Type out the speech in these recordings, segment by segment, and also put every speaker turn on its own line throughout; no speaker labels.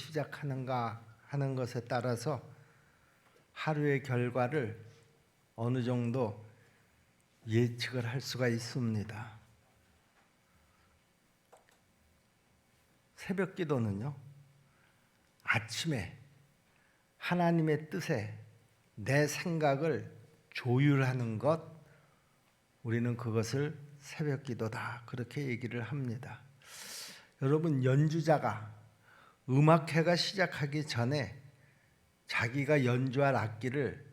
시작하는가 하는 것에 따라서 하루의 결과를 어느 정도 예측을 할 수가 있습니다. 새벽 기도는요, 아침에 하나님의 뜻에 내 생각을 조율하는 것, 우리는 그것을 새벽 기도다 그렇게 얘기를 합니다. 여러분, 연주자가 음악회가 시작하기 전에 자기가 연주할 악기를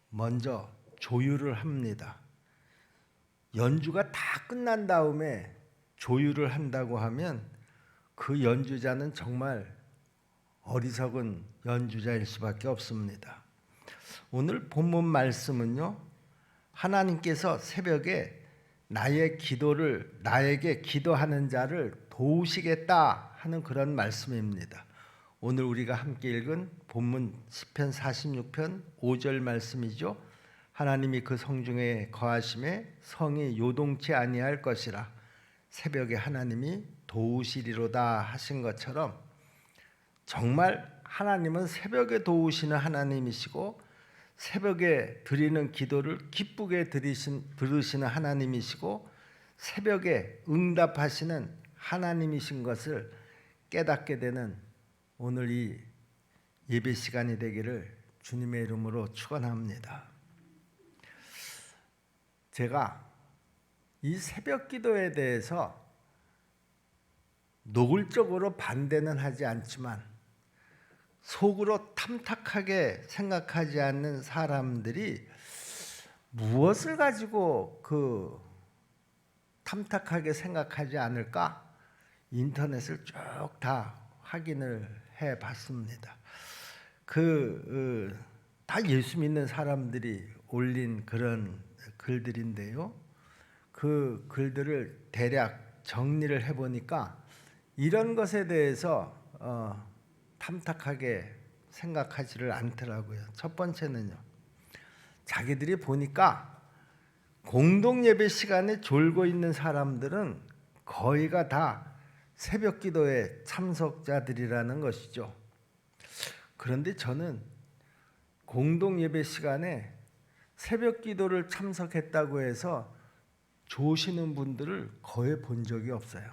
먼저 조율을 합니다. 연주가 다 끝난 다음에 조율을 한다고 하면 그 연주자는 정말 어리석은 연주자일 수밖에 없습니다. 오늘 본문 말씀은요, 하나님께서 새벽에 나에게 기도하는 자를 도우시겠다 하는 그런 말씀입니다. 오늘 우리가 함께 읽은 본문 시편 46편 5절 말씀이죠. 하나님이 그 성중에 거하심에 성이 요동치 아니할 것이라 새벽에 하나님이 도우시리로다 하신 것처럼 정말 하나님은 새벽에 도우시는 하나님이시고 새벽에 드리는 기도를 기쁘게 들으시는 하나님이시고 새벽에 응답하시는 하나님이신 것을 깨닫게 되는 오늘 이 예배 시간이 되기를 주님의 이름으로 축원합니다. 제가 이 새벽 기도에 대해서 노골적으로 반대는 하지 않지만 속으로 탐탁하게 생각하지 않는 사람들이 무엇을 가지고 그 탐탁하게 생각하지 않을까? 인터넷을 쭉 다 확인을 해 봤습니다. 다 예수 믿는 사람들이 올린 그런 글들인데요. 그 글들을 대략 정리를 해 보니까 이런 것에 대해서 탐탁하게 생각하지를 않더라고요. 첫 번째는요, 자기들이 보니까 공동 예배 시간에 졸고 있는 사람들은 거의가 다 새벽 기도의 참석자들이라는 것이죠. 그런데 저는 공동 예배 시간에 새벽 기도를 참석했다고 해서 조시는 분들을 거의 본 적이 없어요.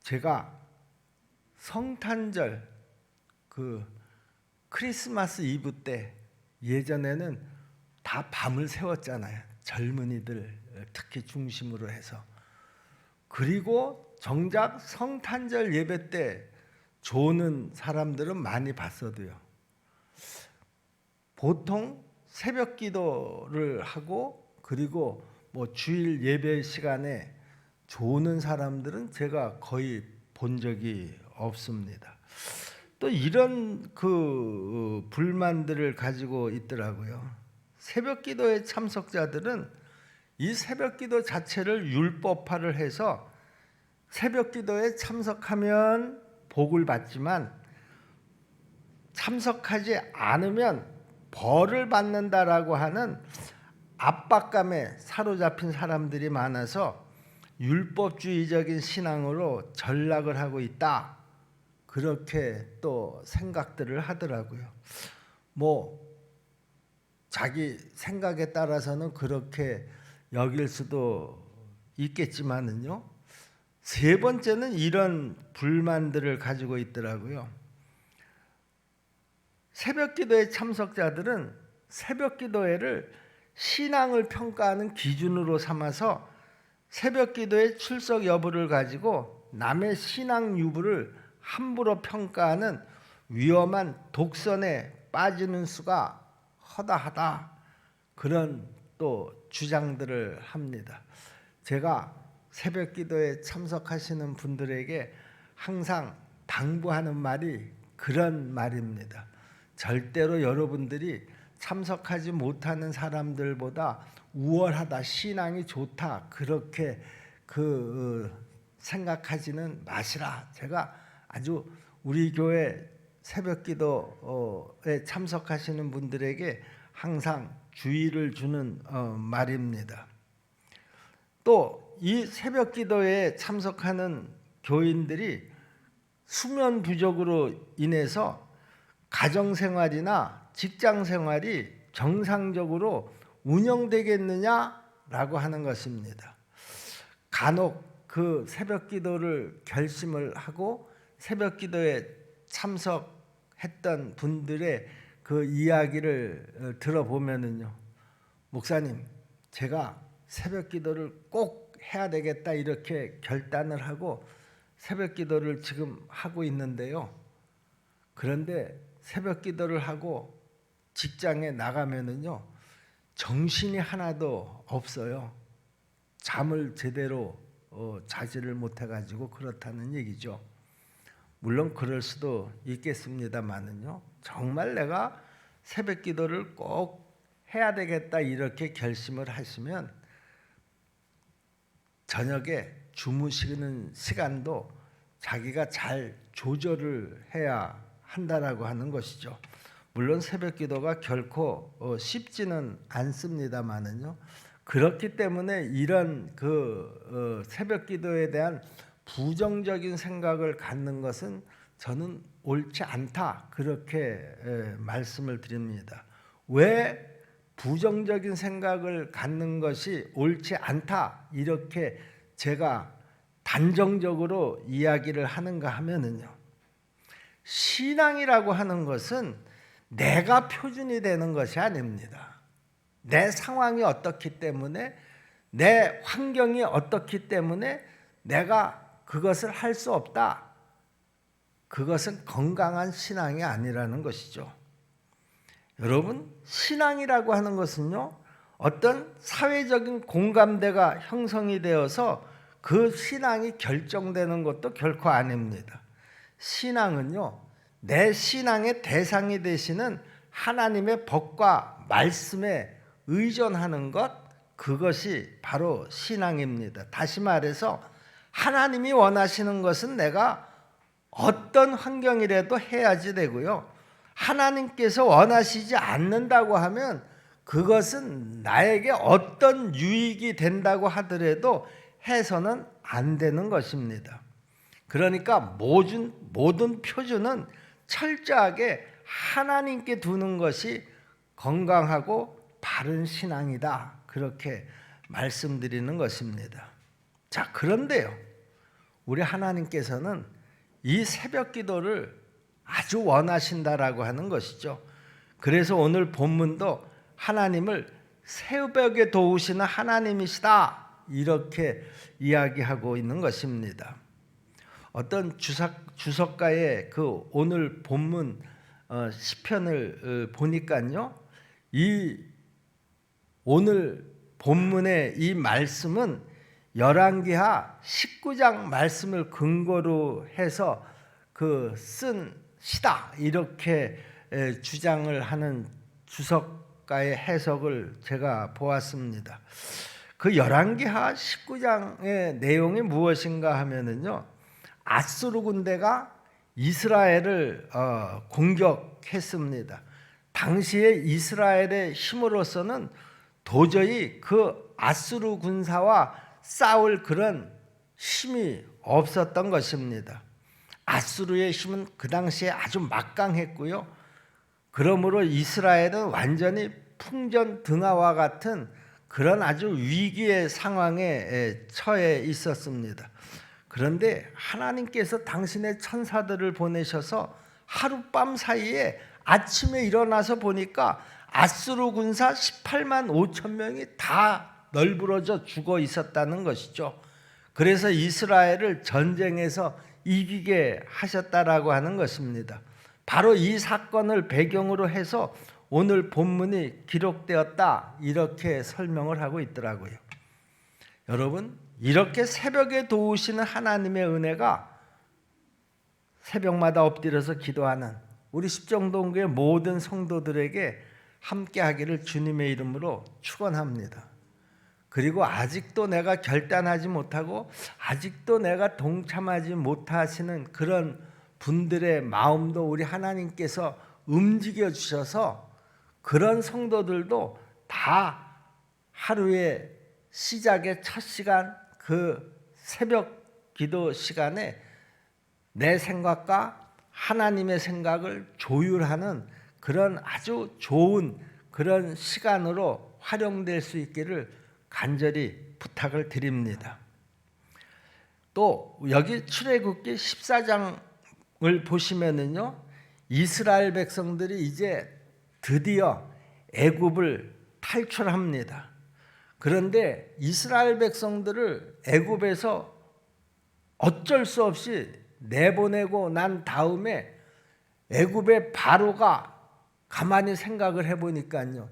제가 성탄절 크리스마스 이브 때 예전에는 다 밤을 새웠잖아요. 젊은이들 특히 중심으로 해서. 그리고 정작 성탄절 예배 때 조는 사람들은 많이 봤어도요, 보통 새벽 기도를 하고 그리고 뭐 주일 예배 시간에 조는 사람들은 제가 거의 본 적이 없습니다. 또 이런 불만들을 가지고 있더라고요. 새벽 기도의 참석자들은 이 새벽 기도 자체를 율법화를 해서 새벽 기도에 참석하면 복을 받지만 참석하지 않으면 벌을 받는다라고 하는 압박감에 사로잡힌 사람들이 많아서 율법주의적인 신앙으로 전락을 하고 있다, 그렇게 또 생각들을 하더라고요. 뭐 자기 생각에 따라서는 그렇게 여길 수도 있겠지만은요, 세 번째는 이런 불만들을 가지고 있더라고요. 새벽 기도의 참석자들은 새벽 기도회를 신앙을 평가하는 기준으로 삼아서 새벽 기도의 출석 여부를 가지고 남의 신앙 유부를 함부로 평가하는 위험한 독선에 빠지는 수가 허다하다, 그런 또 주장들을 합니다. 제가 새벽 기도에 참석하시는 분들에게 항상 당부하는 말이 그런 말입니다. 절대로 여러분들이 참석하지 못하는 사람들보다 우월하다, 신앙이 좋다, 그렇게 생각하지는 마시라. 제가 아주 우리 교회 새벽 기도에 참석하시는 분들에게 항상 주의를 주는 말입니다. 또 이 새벽 기도에 참석하는 교인들이 수면 부족으로 인해서 가정생활이나 직장생활이 정상적으로 운영되겠느냐라고 하는 것입니다. 간혹 그 새벽기도를 결심을 하고 새벽기도에 참석했던 분들의 그 이야기를 들어보면은요, 목사님, 제가 새벽기도를 꼭 해야 되겠다 이렇게 결단을 하고 새벽기도를 지금 하고 있는데요. 그런데 새벽기도를 하고 직장에 나가면은요, 정신이 하나도 없어요. 잠을 제대로 자지를 못해가지고 그렇다는 얘기죠. 물론 그럴 수도 있겠습니다만은요, 정말 내가 새벽기도를 꼭 해야 되겠다 이렇게 결심을 하시면 저녁에 주무시는 시간도 자기가 잘 조절을 해야 한다라고 하는 것이죠. 물론 새벽기도가 결코 쉽지는 않습니다만은요. 그렇기 때문에 이런 새벽기도에 대한 부정적인 생각을 갖는 것은 저는 옳지 않다 그렇게 말씀을 드립니다. 왜 부정적인 생각을 갖는 것이 옳지 않다 이렇게 제가 단정적으로 이야기를 하는가 하면은요, 신앙이라고 하는 것은 내가 표준이 되는 것이 아닙니다. 내 상황이 어떻기 때문에, 내 환경이 어떻기 때문에 내가 그것을 할 수 없다. 그것은 건강한 신앙이 아니라는 것이죠. 여러분, 신앙이라고 하는 것은요, 어떤 사회적인 공감대가 형성이 되어서 그 신앙이 결정되는 것도 결코 아닙니다. 신앙은요, 내 신앙의 대상이 되시는 하나님의 법과 말씀에 의존하는 것, 그것이 바로 신앙입니다. 다시 말해서 하나님이 원하시는 것은 내가 어떤 환경이라도 해야지 되고요, 하나님께서 원하시지 않는다고 하면 그것은 나에게 어떤 유익이 된다고 하더라도 해서는 안 되는 것입니다. 그러니까 모든 표준은 철저하게 하나님께 두는 것이 건강하고 바른 신앙이다, 그렇게 말씀드리는 것입니다. 자, 그런데요, 우리 하나님께서는 이 새벽 기도를 아주 원하신다라고 하는 것이죠. 그래서 오늘 본문도 하나님을 새벽에 도우시는 하나님이시다 이렇게 이야기하고 있는 것입니다. 어떤 주석가의 그 오늘 본문 시편을 보니까요, 이 오늘 본문의 이 말씀은 열왕기하 19장 말씀을 근거로 해서 쓴 시다 이렇게 주장을 하는 주석가의 해석을 제가 보았습니다. 그 열왕기하 19장의 내용이 무엇인가 하면은요, 아수르 군대가 이스라엘을 공격했습니다. 당시에 이스라엘의 힘으로서는 도저히 그 아수르 군사와 싸울 그런 힘이 없었던 것입니다. 아수르의 힘은 그 당시에 아주 막강했고요. 그러므로 이스라엘은 완전히 풍전등화와 같은 그런 아주 위기의 상황에 처해 있었습니다. 그런데 하나님께서 당신의 천사들을 보내셔서 하룻밤 사이에 아침에 일어나서 보니까 아수르 군사 18만 5천 명이 다 널브러져 죽어 있었다는 것이죠. 그래서 이스라엘을 전쟁에서 이기게 하셨다라고 하는 것입니다. 바로 이 사건을 배경으로 해서 오늘 본문이 기록되었다 이렇게 설명을 하고 있더라고요. 여러분, 이렇게 새벽에 도우시는 하나님의 은혜가 새벽마다 엎드려서 기도하는 우리 십정동교의 모든 성도들에게 함께하기를 주님의 이름으로 축원합니다. 그리고 아직도 내가 결단하지 못하고 아직도 내가 동참하지 못하시는 그런 분들의 마음도 우리 하나님께서 움직여 주셔서 그런 성도들도 다 하루의 시작의 첫 시간 그 새벽 기도 시간에 내 생각과 하나님의 생각을 조율하는 그런 아주 좋은 그런 시간으로 활용될 수 있기를 간절히 부탁을 드립니다. 또 여기 출애굽기 14장을 보시면은요, 이스라엘 백성들이 이제 드디어 애굽을 탈출합니다. 그런데 이스라엘 백성들을 애굽에서 어쩔 수 없이 내보내고 난 다음에 애굽의 바로가 가만히 생각을 해보니까요,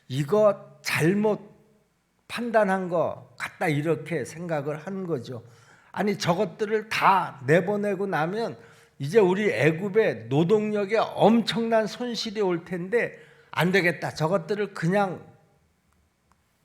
이거 잘못 판단한 거 같다, 이렇게 생각을 한 거죠. 아니, 저것들을 다 내보내고 나면 이제 우리 애굽의 노동력에 엄청난 손실이 올 텐데 안 되겠다, 저것들을 그냥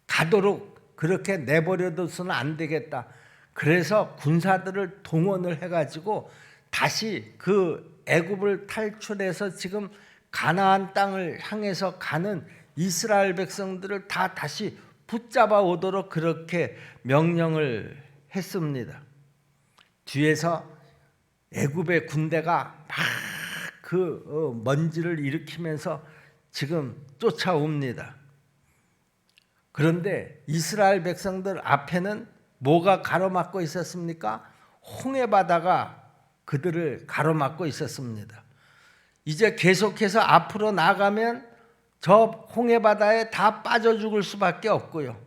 가도록 그렇게 내버려둬서는 안 되겠다. 그래서 군사들을 동원을 해가지고 다시 그 애굽을 탈출해서 지금 가나안 땅을 향해서 가는 이스라엘 백성들을 다 다시 붙잡아 오도록 그렇게 명령을 했습니다. 뒤에서 애굽의 군대가 막 그 먼지를 일으키면서 지금 쫓아옵니다. 그런데 이스라엘 백성들 앞에는 뭐가 가로막고 있었습니까? 홍해바다가 그들을 가로막고 있었습니다. 이제 계속해서 앞으로 나가면 저 홍해바다에 다 빠져 죽을 수밖에 없고요.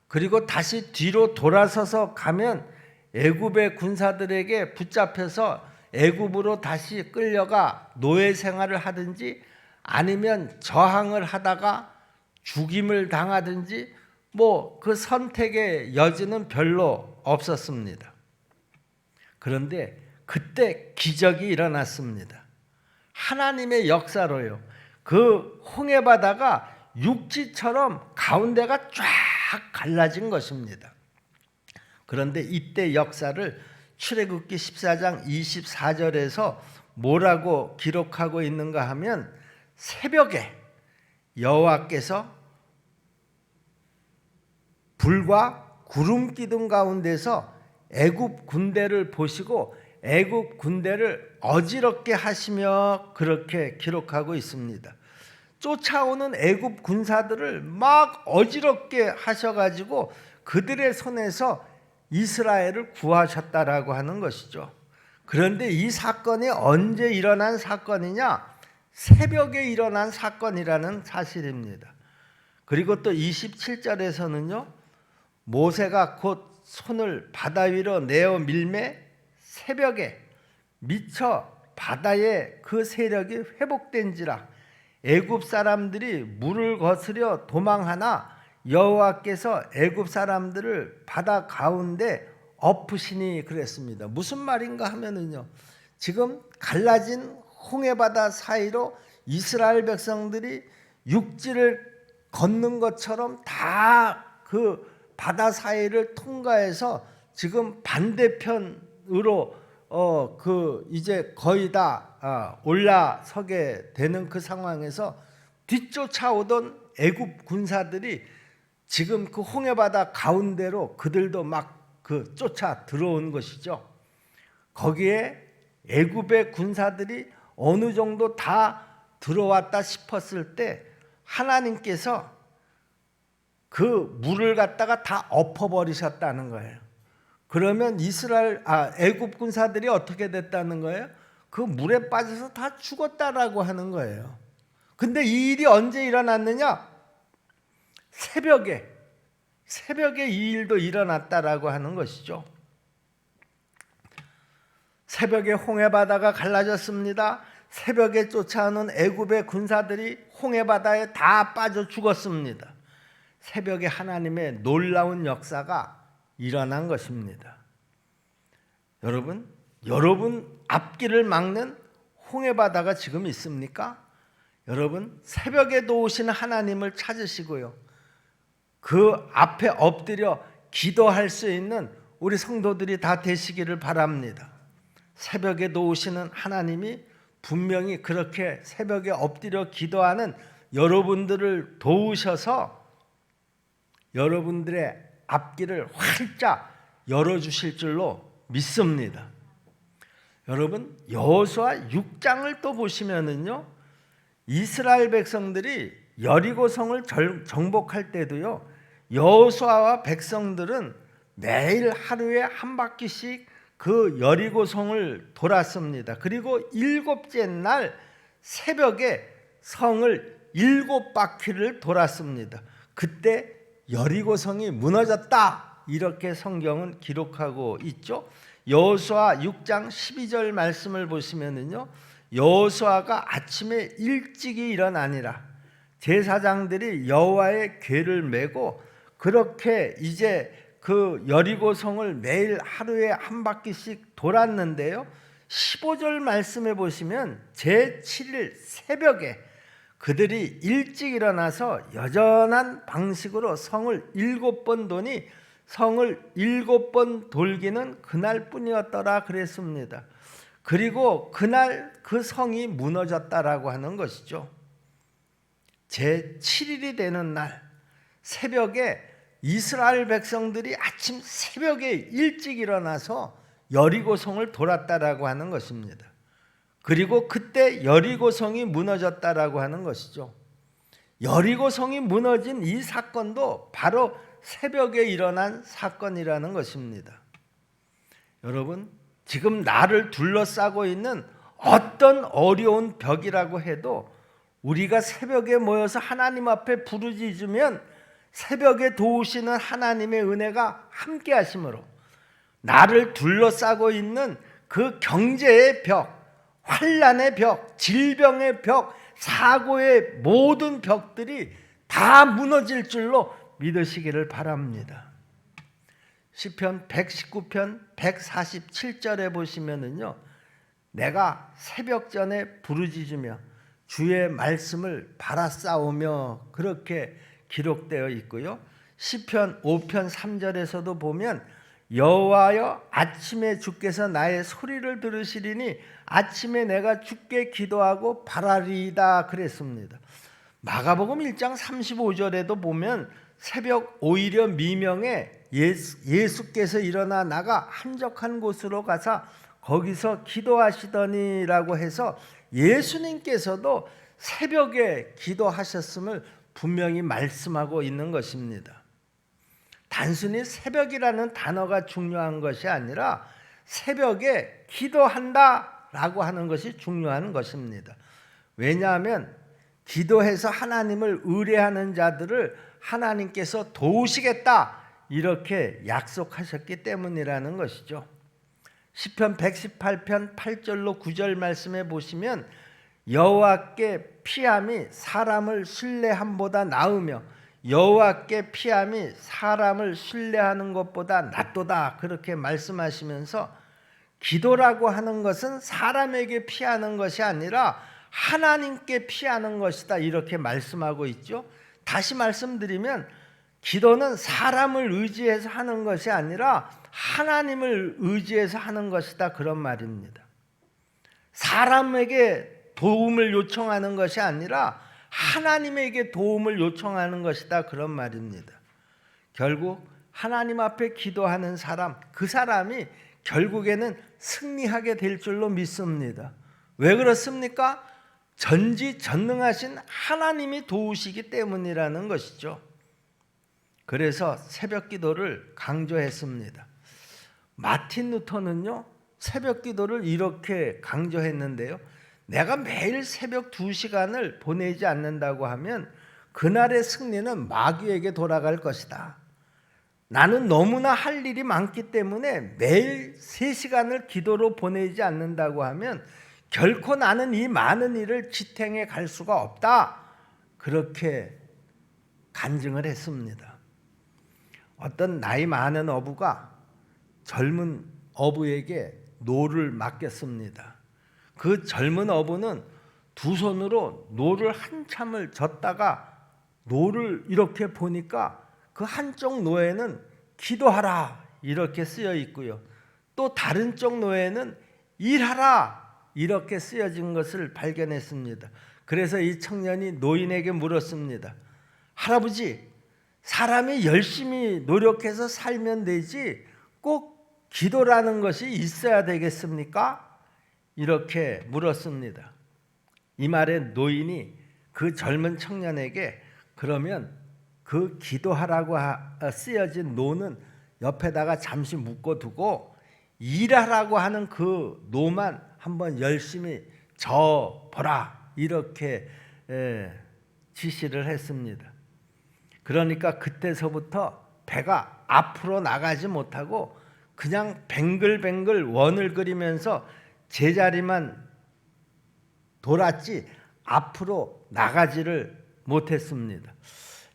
그리고 다시 뒤로 돌아서서 가면 애굽의 군사들에게 붙잡혀서 애굽으로 다시 끌려가 노예 생활을 하든지 아니면 저항을 하다가 죽임을 당하든지 뭐 그 선택의 여지는 별로 없었습니다. 그런데 그때 기적이 일어났습니다. 하나님의 역사로요. 그 홍해바다가 육지처럼 가운데가 쫙 갈라진 것입니다. 그런데 이때 역사를 출애굽기 14장 24절에서 뭐라고 기록하고 있는가 하면, 새벽에 여호와께서 불과 구름 기둥 가운데서 애굽 군대를 보시고 애굽 군대를 어지럽게 하시며 그렇게 기록하고 있습니다. 쫓아오는 애굽 군사들을 막 어지럽게 하셔가지고 그들의 손에서 이스라엘을 구하셨다라고 하는 것이죠. 그런데 이 사건이 언제 일어난 사건이냐? 새벽에 일어난 사건이라는 사실입니다. 그리고 또 27절에서는요, 모세가 곧 손을 바다 위로 내어 밀매 새벽에 미쳐 바다의 그 세력이 회복된지라 애굽 사람들이 물을 거스려 도망하나 여호와께서 애굽 사람들을 바다 가운데 엎으시니 그랬습니다. 무슨 말인가 하면은요, 지금 갈라진 홍해바다 사이로 이스라엘 백성들이 육지를 걷는 것처럼 다 그 바다 사이를 통과해서 지금 반대편으로 그 이제 거의 다 올라서게 되는 그 상황에서 뒤쫓아오던 애굽 군사들이 지금 그 홍해바다 가운데로 그들도 막 그 쫓아 들어온 것이죠. 거기에 애굽의 군사들이 어느 정도 다 들어왔다 싶었을 때 하나님께서 그 물을 갖다가 다 엎어버리셨다는 거예요. 그러면 애굽 군사들이 어떻게 됐다는 거예요? 그 물에 빠져서 다 죽었다라고 하는 거예요. 근데 이 일이 언제 일어났느냐? 새벽에 이 일도 일어났다라고 하는 것이죠. 새벽에 홍해바다가 갈라졌습니다. 새벽에 쫓아오는 애굽의 군사들이 홍해바다에 다 빠져 죽었습니다. 새벽에 하나님의 놀라운 역사가 일어난 것입니다. 여러분 앞길을 막는 홍해바다가 지금 있습니까? 여러분, 새벽에도 오시는 하나님을 찾으시고요, 그 앞에 엎드려 기도할 수 있는 우리 성도들이 다 되시기를 바랍니다. 새벽에도 오시는 하나님이 분명히 그렇게 새벽에 엎드려 기도하는 여러분들을 도우셔서 여러분들의 앞길을 활짝 열어주실 줄로 믿습니다. 여러분 여호수아 6장을 또 보시면은요, 이스라엘 백성들이 여리고 성을 정복할 때도요, 여호수아와 백성들은 매일 하루에 한 바퀴씩 그 여리고 성을 돌았습니다. 그리고 일곱째 날 새벽에 성을 7바퀴를 돌았습니다. 그때 여리고 성이 무너졌다, 이렇게 성경은 기록하고 있죠. 여호수아 6장 12절 말씀을 보시면은요, 여호수아가 아침에 일찍이 일어나니라. 제사장들이 여호와의 궤를 메고 그렇게 이제 그 여리고 성을 매일 하루에 한 바퀴씩 돌았는데요, 15절 말씀에 보시면 제7일 새벽에 그들이 일찍 일어나서 여전한 방식으로 성을 7번 도니 성을 7번 돌기는 그날뿐이었더라 그랬습니다. 그리고 그날 그 성이 무너졌다라고 하는 것이죠. 제7일이 되는 날 새벽에 이스라엘 백성들이 아침 새벽에 일찍 일어나서 여리고 성을 돌았다라고 하는 것입니다. 그리고 그때 여리고 성이 무너졌다라고 하는 것이죠. 여리고 성이 무너진 이 사건도 바로 새벽에 일어난 사건이라는 것입니다. 여러분, 지금 나를 둘러싸고 있는 어떤 어려운 벽이라고 해도 우리가 새벽에 모여서 하나님 앞에 부르짖으면 새벽에 도우시는 하나님의 은혜가 함께 하심으로 나를 둘러싸고 있는 그 경제의 벽, 환난의 벽, 질병의 벽, 사고의 모든 벽들이 다 무너질 줄로 믿으시기를 바랍니다. 시편 119편 147절에 보시면은요, 내가 새벽 전에 부르짖으며 주의 말씀을 바라싸우며 그렇게 기록되어 있고요. 시편 5편 3절에서도 보면 여호와여 아침에 주께서 나의 소리를 들으시리니 아침에 내가 주께 기도하고 바라리이다 그랬습니다. 마가복음 1장 35절에도 보면 새벽 오히려 미명에 예수께서 일어나 나가 한적한 곳으로 가사 거기서 기도하시더니라고 해서 예수님께서도 새벽에 기도하셨음을 분명히 말씀하고 있는 것입니다. 단순히 새벽이라는 단어가 중요한 것이 아니라 새벽에 기도한다라고 하는 것이 중요한 것입니다. 왜냐하면 기도해서 하나님을 의뢰하는 자들을 하나님께서 도우시겠다 이렇게 약속하셨기 때문이라는 것이죠. 시편 118편 8절로 9절 말씀에 보시면 여호와께 피함이 사람을 신뢰함보다 나으며 여호와께 피함이 사람을 신뢰하는 것보다 낫도다 그렇게 말씀하시면서 기도라고 하는 것은 사람에게 피하는 것이 아니라 하나님께 피하는 것이다 이렇게 말씀하고 있죠. 다시 말씀드리면 기도는 사람을 의지해서 하는 것이 아니라 하나님을 의지해서 하는 것이다 그런 말입니다. 사람에게 도움을 요청하는 것이 아니라 하나님에게 도움을 요청하는 것이다 그런 말입니다. 결국 하나님 앞에 기도하는 사람, 그 사람이 결국에는 승리하게 될 줄로 믿습니다. 왜 그렇습니까? 전지전능하신 하나님이 도우시기 때문이라는 것이죠. 그래서 새벽 기도를 강조했습니다. 마틴 루터는요, 새벽 기도를 이렇게 강조했는데요. 내가 매일 새벽 2시간을 보내지 않는다고 하면 그날의 승리는 마귀에게 돌아갈 것이다. 나는 너무나 할 일이 많기 때문에 매일 3시간을 기도로 보내지 않는다고 하면 결코 나는 이 많은 일을 지탱해 갈 수가 없다. 그렇게 간증을 했습니다. 어떤 나이 많은 어부가 젊은 어부에게 노를 맡겼습니다. 그 젊은 어부는 두 손으로 노를 한참을 젓다가 노를 이렇게 보니까 그 한쪽 노에는 기도하라 이렇게 쓰여 있고요. 또 다른 쪽 노에는 일하라 이렇게 쓰여진 것을 발견했습니다. 그래서 이 청년이 노인에게 물었습니다. 할아버지, 사람이 열심히 노력해서 살면 되지 꼭 기도라는 것이 있어야 되겠습니까? 이렇게 물었습니다. 이 말에 노인이 그 젊은 청년에게 그러면 그 기도하라고 쓰여진 노는 옆에다가 잠시 묶어두고 일하라고 하는 그 노만 한번 열심히 저어보라 이렇게 지시를 했습니다. 그러니까 그때서부터 배가 앞으로 나가지 못하고 그냥 뱅글뱅글 원을 그리면서 제자리만 돌았지 앞으로 나가지를 못했습니다.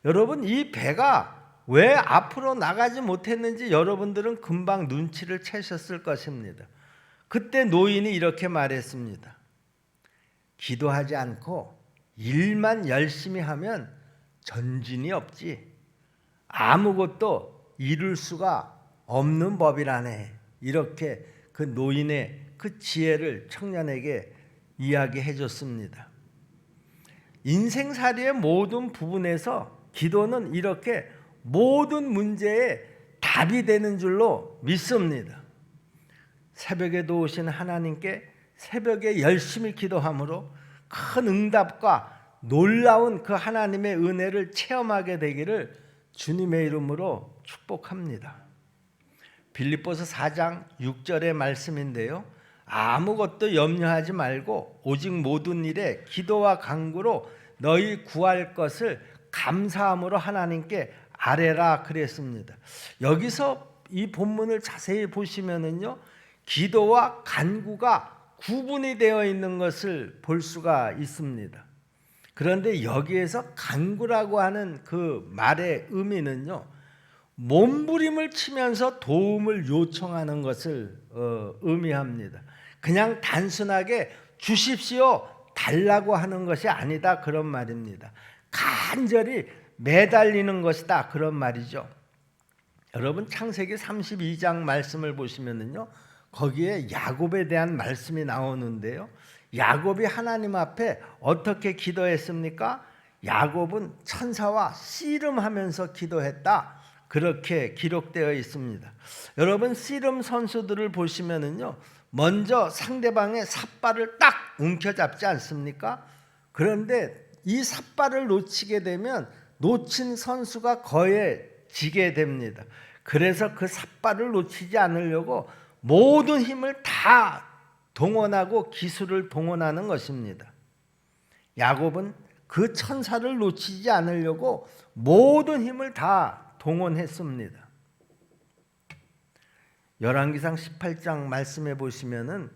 여러분, 이 배가 왜 앞으로 나가지 못했는지 여러분들은 금방 눈치를 채셨을 것입니다. 그때 노인이 이렇게 말했습니다. 기도하지 않고 일만 열심히 하면 전진이 없지. 아무것도 이룰 수가 없는 법이라네. 이렇게 그 노인의 그 지혜를 청년에게 이야기해 줬습니다. 인생살이의 모든 부분에서 기도는 이렇게 모든 문제에 답이 되는 줄로 믿습니다. 새벽에도 오신 하나님께 새벽에 열심히 기도함으로 큰 응답과 놀라운 그 하나님의 은혜를 체험하게 되기를 주님의 이름으로 축복합니다. 빌립보서 4장 6절의 말씀인데요. 아무것도 염려하지 말고 오직 모든 일에 기도와 간구로 너희 구할 것을 감사함으로 하나님께 아뢰라 그랬습니다. 여기서 이 본문을 자세히 보시면은요, 기도와 간구가 구분이 되어 있는 것을 볼 수가 있습니다. 그런데 여기에서 간구라고 하는 그 말의 의미는요, 몸부림을 치면서 도움을 요청하는 것을 의미합니다. 그냥 단순하게 주십시오, 달라고 하는 것이 아니다 그런 말입니다. 간절히 매달리는 것이다 그런 말이죠. 여러분, 창세기 32장 말씀을 보시면은요, 거기에 야곱에 대한 말씀이 나오는데요. 야곱이 하나님 앞에 어떻게 기도했습니까? 야곱은 천사와 씨름하면서 기도했다. 그렇게 기록되어 있습니다. 여러분, 씨름 선수들을 보시면은요, 먼저 상대방의 삿발을 딱 움켜잡지 않습니까? 그런데 이 삿발을 놓치게 되면 놓친 선수가 거해지게 됩니다. 그래서 그 삿발을 놓치지 않으려고 모든 힘을 다 동원하고 기술을 동원하는 것입니다. 야곱은 그 천사를 놓치지 않으려고 모든 힘을 다 동원했습니다. 열왕기상 18장 말씀해 보시면은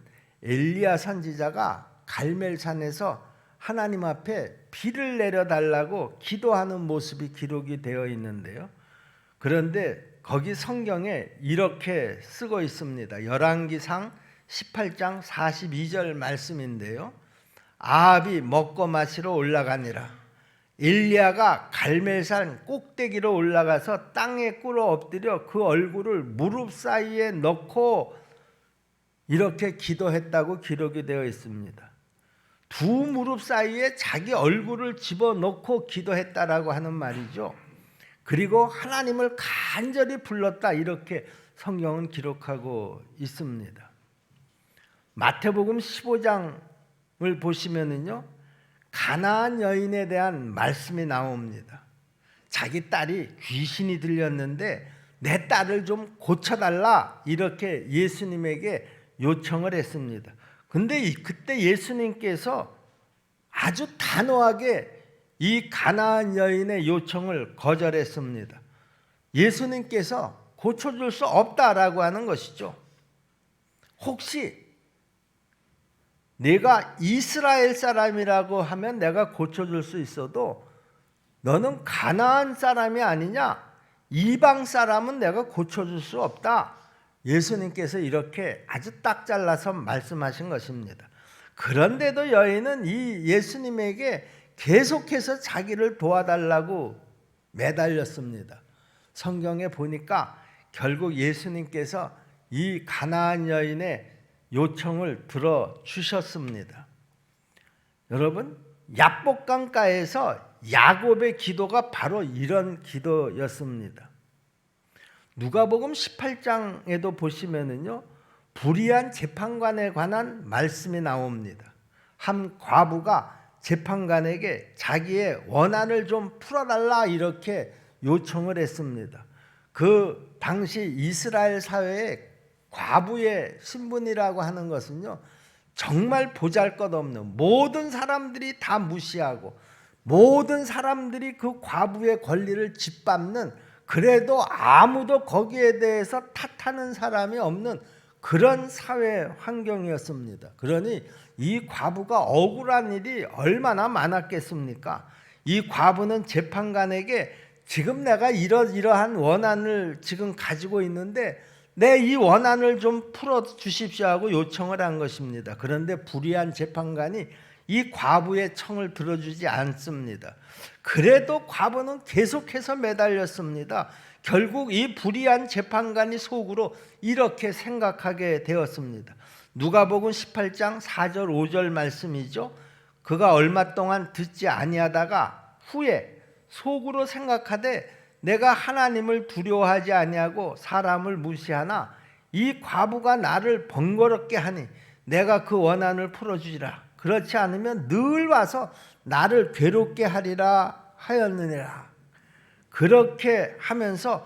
엘리야 선지자가 갈멜산에서 하나님 앞에 비를 내려달라고 기도하는 모습이 기록이 되어 있는데요. 그런데 거기 성경에 이렇게 쓰고 있습니다. 열왕기상 18장 42절 말씀인데요. 아합이 먹고 마시러 올라가니라. 엘리야가 갈멜산 꼭대기로 올라가서 땅에 꿇어 엎드려 그 얼굴을 무릎 사이에 넣고 이렇게 기도했다고 기록이 되어 있습니다. 두 무릎 사이에 자기 얼굴을 집어넣고 기도했다라고 하는 말이죠. 그리고 하나님을 간절히 불렀다 이렇게 성경은 기록하고 있습니다. 마태복음 15장을 보시면은요, 가나안 여인에 대한 말씀이 나옵니다. 자기 딸이 귀신이 들렸는데 내 딸을 좀 고쳐달라 이렇게 예수님에게 요청을 했습니다. 근데 그때 예수님께서 아주 단호하게 이 가나안 여인의 요청을 거절했습니다. 예수님께서 고쳐줄 수 없다라고 하는 것이죠. 혹시 내가 이스라엘 사람이라고 하면 내가 고쳐줄 수 있어도 너는 가나안 사람이 아니냐? 이방 사람은 내가 고쳐줄 수 없다. 예수님께서 이렇게 아주 딱 잘라서 말씀하신 것입니다. 그런데도 여인은 이 예수님에게 계속해서 자기를 도와달라고 매달렸습니다. 성경에 보니까 결국 예수님께서 이 가나안 여인의 요청을 들어주셨습니다. 여러분, 야복강가에서 야곱의 기도가 바로 이런 기도였습니다. 누가복음 18장에도 보시면은요, 불의한 재판관에 관한 말씀이 나옵니다. 한 과부가 재판관에게 자기의 원한을 좀 풀어달라 이렇게 요청을 했습니다. 그 당시 이스라엘 사회에 과부의 신분이라고 하는 것은요, 정말 보잘것없는, 모든 사람들이 다 무시하고 모든 사람들이 그 과부의 권리를 짓밟는, 그래도 아무도 거기에 대해서 탓하는 사람이 없는 그런 사회 환경이었습니다. 그러니 이 과부가 억울한 일이 얼마나 많았겠습니까? 이 과부는 재판관에게 지금 내가 이러한 원한을 지금 가지고 있는데 내 이 원한을 좀 풀어주십시오 하고 요청을 한 것입니다. 그런데 불의한 재판관이 이 과부의 청을 들어주지 않습니다. 그래도 과부는 계속해서 매달렸습니다. 결국 이 불의한 재판관이 속으로 이렇게 생각하게 되었습니다. 누가복음 18장 4절 5절 말씀이죠. 그가 얼마 동안 듣지 아니하다가 후에 속으로 생각하되 내가 하나님을 두려워하지 아니하고 사람을 무시하나 이 과부가 나를 번거롭게 하니 내가 그 원한을 풀어주리라. 그렇지 않으면 늘 와서 나를 괴롭게 하리라 하였느니라. 그렇게 하면서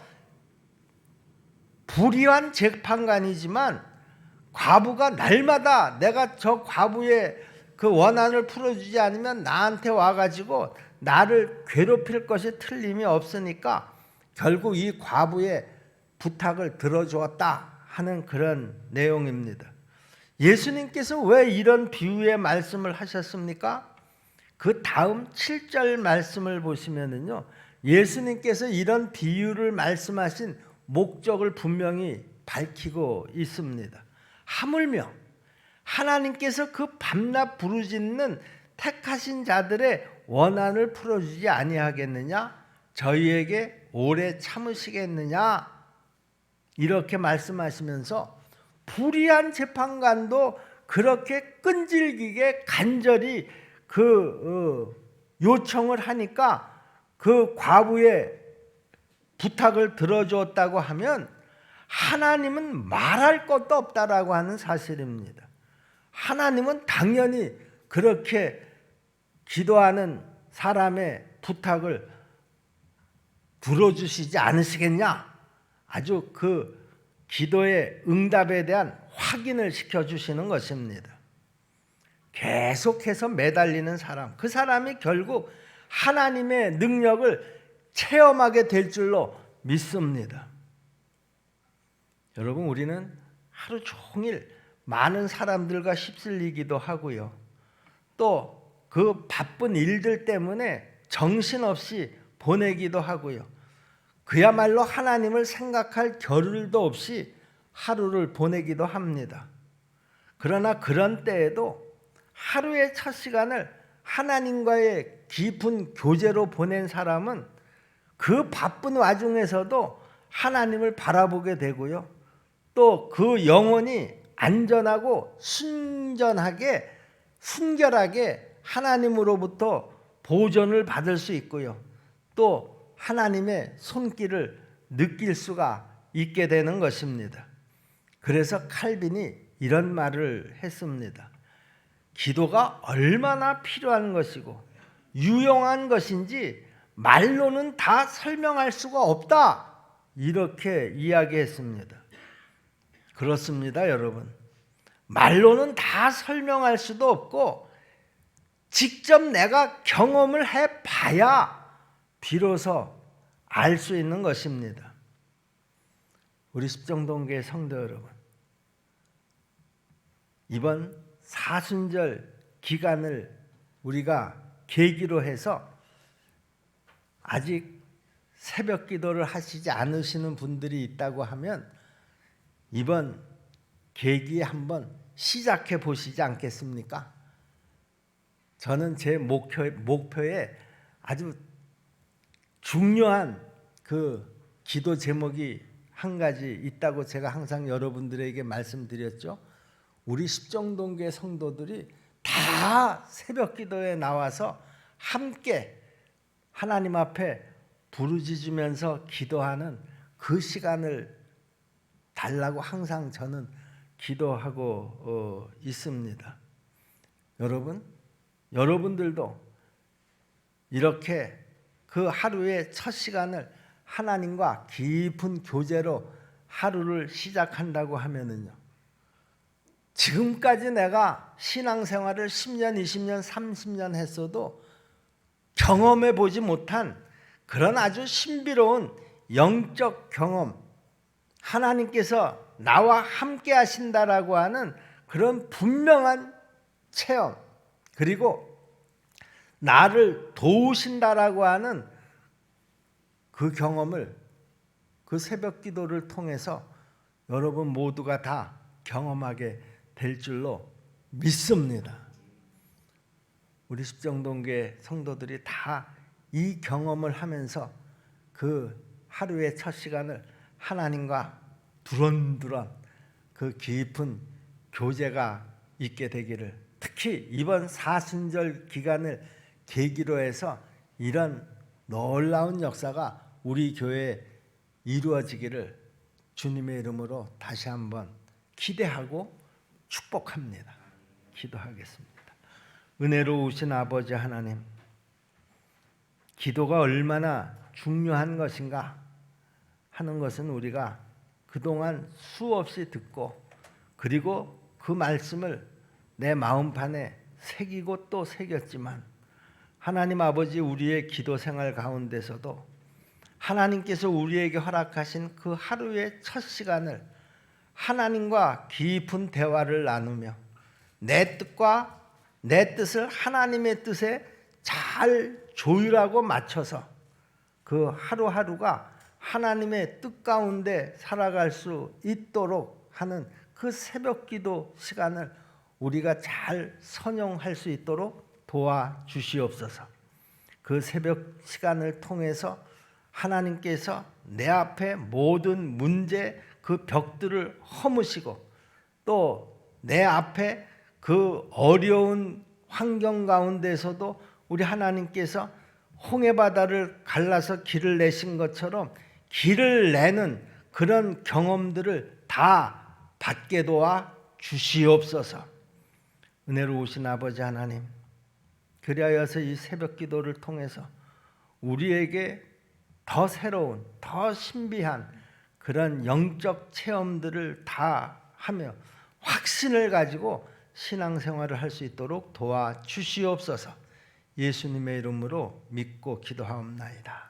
불의한 재판관이지만 과부가 날마다 내가 저 과부의 그 원한을 풀어주지 않으면 나한테 와가지고 나를 괴롭힐 것이 틀림이 없으니까 결국 이 과부의 부탁을 들어주었다 하는 그런 내용입니다. 예수님께서 왜 이런 비유의 말씀을 하셨습니까? 그 다음 7절 말씀을 보시면은요, 예수님께서 이런 비유를 말씀하신 목적을 분명히 밝히고 있습니다. 하물며 하나님께서 그 밤낮 부르짖는 택하신 자들의 원한을 풀어주지 아니하겠느냐? 저희에게 오래 참으시겠느냐? 이렇게 말씀하시면서 불의한 재판관도 그렇게 끈질기게 간절히 요청을 하니까 그 과부의 부탁을 들어주었다고 하면 하나님은 말할 것도 없다라고 하는 사실입니다. 하나님은 당연히 그렇게 기도하는 사람의 부탁을 들어주시지 않으시겠냐? 아주 그 기도의 응답에 대한 확인을 시켜주시는 것입니다. 계속해서 매달리는 사람, 그 사람이 결국 하나님의 능력을 체험하게 될 줄로 믿습니다. 여러분, 우리는 하루 종일 많은 사람들과 휩쓸리기도 하고요. 또 그 바쁜 일들 때문에 정신없이 보내기도 하고요. 그야말로 하나님을 생각할 겨를도 없이 하루를 보내기도 합니다. 그러나 그런 때에도 하루의 첫 시간을 하나님과의 깊은 교제로 보낸 사람은 그 바쁜 와중에서도 하나님을 바라보게 되고요. 또 그 영혼이 안전하고 순전하게 순결하게 하나님으로부터 보존을 받을 수 있고요. 또 하나님의 손길을 느낄 수가 있게 되는 것입니다. 그래서 칼빈이 이런 말을 했습니다. 기도가 얼마나 필요한 것이고 유용한 것인지 말로는 다 설명할 수가 없다. 이렇게 이야기했습니다. 그렇습니다, 여러분. 말로는 다 설명할 수도 없고 직접 내가 경험을 해봐야 비로소 알 수 있는 것입니다. 우리 십정동교회 성도 여러분, 이번 사순절 기간을 우리가 계기로 해서 아직 새벽 기도를 하시지 않으시는 분들이 있다고 하면 이번 계기에 한번 시작해 보시지 않겠습니까? 저는 제 목표에 아주 중요한 그 기도 제목이 한 가지 있다고 제가 항상 여러분들에게 말씀드렸죠. 우리 십정동교회 성도들이 다 새벽 기도에 나와서 함께 하나님 앞에 부르짖으면서 기도하는 그 시간을 달라고 항상 저는 기도하고 있습니다. 여러분들도 이렇게 그 하루의 첫 시간을 하나님과 깊은 교제로 하루를 시작한다고 하면은요, 지금까지 내가 신앙생활을 10년, 20년, 30년 했어도 경험해 보지 못한 그런 아주 신비로운 영적 경험, 하나님께서 나와 함께 하신다라고 하는 그런 분명한 체험, 그리고 나를 도우신다라고 하는 그 경험을 그 새벽 기도를 통해서 여러분 모두가 다 경험하게 될 줄로 믿습니다. 우리 십정동교회 성도들이 다 이 경험을 하면서 그 하루의 첫 시간을 하나님과 두런두런 그 깊은 교제가 있게 되기를, 특히 이번 사순절 기간을 계기로 해서 이런 놀라운 역사가 우리 교회에 이루어지기를 주님의 이름으로 다시 한번 기대하고 축복합니다. 기도하겠습니다. 은혜로우신 아버지 하나님, 기도가 얼마나 중요한 것인가 하는 것은 우리가 그동안 수없이 듣고, 그리고 그 말씀을 내 마음판에 새기고 또 새겼지만, 하나님 아버지, 우리의 기도 생활 가운데서도 하나님께서 우리에게 허락하신 그 하루의 첫 시간을 하나님과 깊은 대화를 나누며 내 뜻과 내 뜻을 하나님의 뜻에 잘 조율하고 맞춰서 그 하루하루가 하나님의 뜻 가운데 살아갈 수 있도록 하는 그 새벽 기도 시간을 우리가 잘 선용할 수 있도록 도와주시옵소서. 그 새벽 시간을 통해서 하나님께서 내 앞에 모든 문제 그 벽들을 허무시고, 또 내 앞에 그 어려운 환경 가운데서도 우리 하나님께서 홍해바다를 갈라서 길을 내신 것처럼 길을 내는 그런 경험들을 다 받게 도와 주시옵소서. 은혜로우신 아버지 하나님, 그리하여서 이 새벽 기도를 통해서 우리에게 더 새로운, 더 신비한 그런 영적 체험들을 다 하며 확신을 가지고 신앙생활을 할 수 있도록 도와주시옵소서. 예수님의 이름으로 믿고 기도하옵나이다.